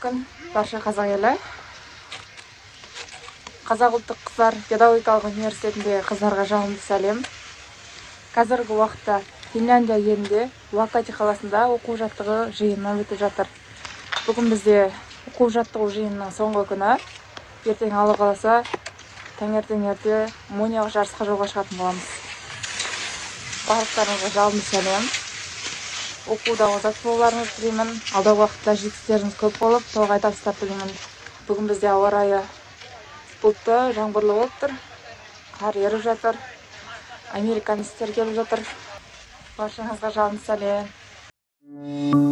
күн барша қазақ елі. Қазақ ұлттық қыздар педагогикалық университетінде қыздарға жалынды сәлем. Қазіргі уақытта Финляндия елінде Вакати қаласында оқу-жаттығу жиыны өтіп жатыр. Бүгін бізде оқу-жаттығу жиынының соңғы күні. Ертең Алла қаласа таңертең ерте Муняға жарысқа жолға шығатын боламыз. Барлықтарыңызға жалынды сәлем. Оқуда озат болуларыңызды тілеймін. Алдағы уақытта жетістіктеріңіз көп болып, толағай табыстар тілеймін. Бүгін бізде ауа райы бұлтты, жаңбырлы болып тұр. Қар еріп жатыр. Американецтер келіп жатыр. Баршаңызға жалынды сәлем.